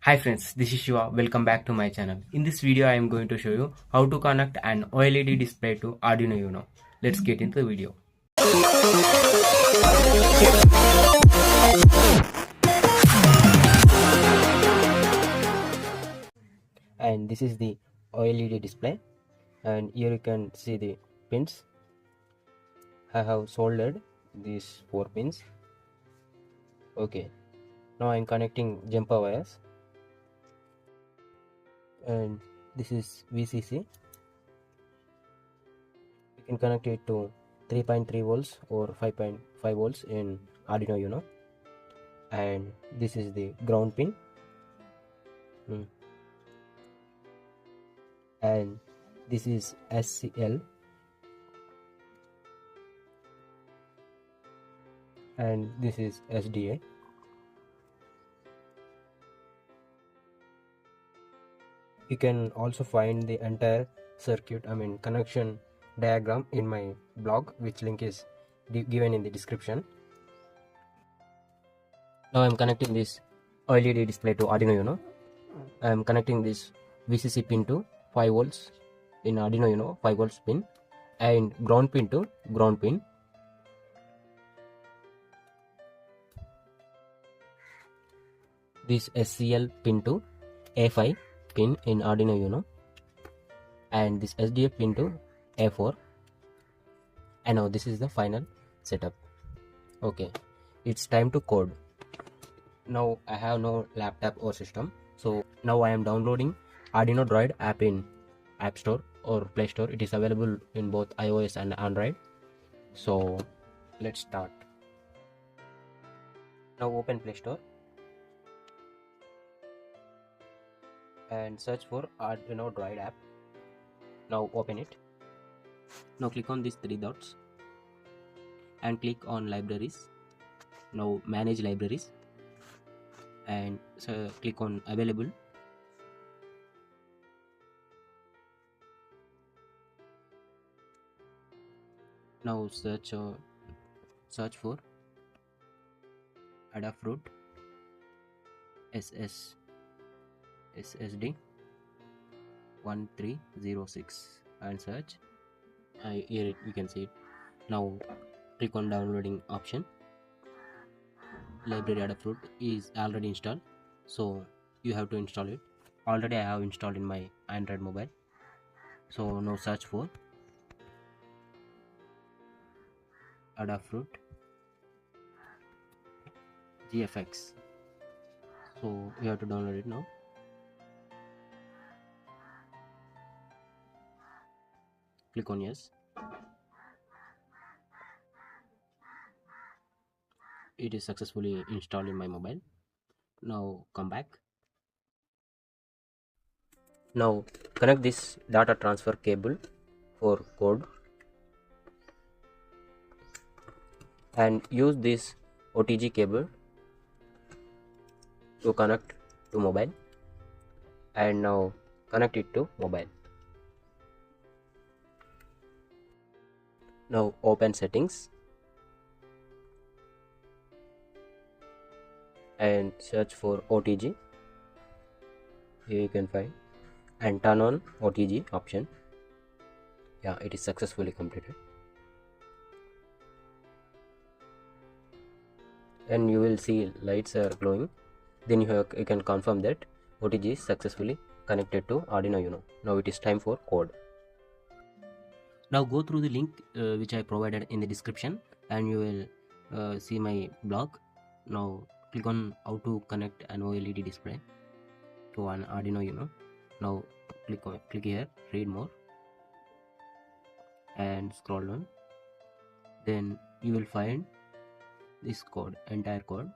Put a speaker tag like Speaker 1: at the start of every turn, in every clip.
Speaker 1: Hi friends, this is Shiva. Welcome back to my channel. In this video, I am going to show you how to connect an OLED display to Arduino Uno. Let's get into the video. And this is the OLED display, and here you can see the pins. I have soldered these 4 pins. Okay, now I am connecting jumper wires, and this is VCC. You can connect it to 3.3 volts or 5.5 volts in Arduino Uno. And this is the ground pin. And this is SCL, and this is SDA. You can also find the entire circuit, connection diagram in my blog, which link is given in the description. Now I'm connecting this OLED display to Arduino Uno. I'm connecting this VCC pin to 5 volts in Arduino Uno, 5 volts pin, and ground pin to ground pin. This SCL pin to A5 pin in Arduino Uno, and this SDA pin to A4. And now this is the final setup. Okay, it's time to code. Now I have no laptop or system, so now I am downloading Arduinodroid app in App Store or Play Store. It is available in both iOS and Android. So let's start. Now open Play Store and search for Arduinodroid app. Now open it. Now click on these 3 dots and click on libraries. Now manage libraries, and click on available. Now search for Adafruit SSD1306 and search. Here you can see it. Now click on downloading option. Library Adafruit is already installed, so you have to install it. Already I have installed in my Android mobile. So now search for Adafruit GFX. So you have to download it now. Click on yes. It is successfully installed in my mobile. Now come back. Now connect this data transfer cable for code, and use this OTG cable to connect to mobile, and now connect it to mobile. Now open settings and search for OTG. Here you can find, and turn on OTG option. Yeah, it is successfully completed. And you will see lights are glowing. Then you can confirm that OTG is successfully connected to Arduino Uno. Now it is time for code. Now go through the link which I provided in the description, and you will see my blog. Now click on how to connect an OLED display to an Arduino Uno. Now click here, read more, and scroll down. Then you will find this code, entire code.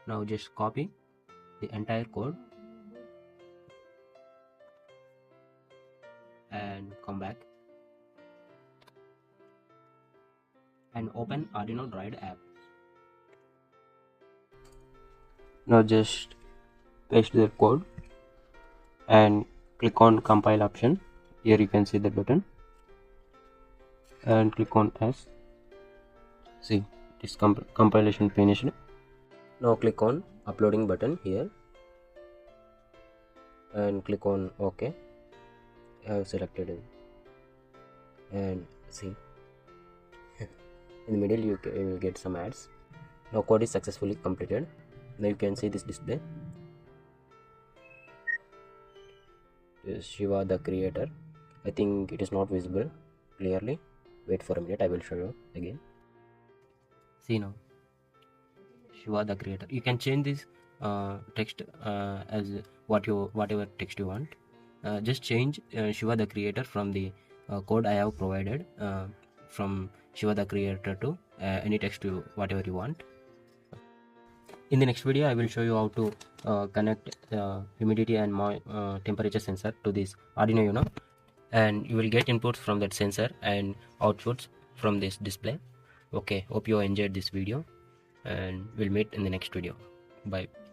Speaker 1: Now just copy the entire code and come back and open Arduinodroid app. Now just paste the code and click on compile option. Here you can see the button, and click on as. See, it is compilation finished. Now click on uploading button here, and click on OK. I have selected it, and see in the middle you will get some ads. Now code is successfully completed. Now you can see this display. Shiva the creator. I think it is not visible clearly. Wait for a minute, I will show you again. See now, Shiva the creator. You can change this text as whatever text you want. Just change Shiva the creator from the code I have provided, from Shiva the creator to any text you whatever you want. In the next video, I will show you how to connect humidity and temperature sensor to this Arduino Uno, and you will get inputs from that sensor and outputs from this display. Okay, hope you enjoyed this video, and we'll meet in the next video. Bye.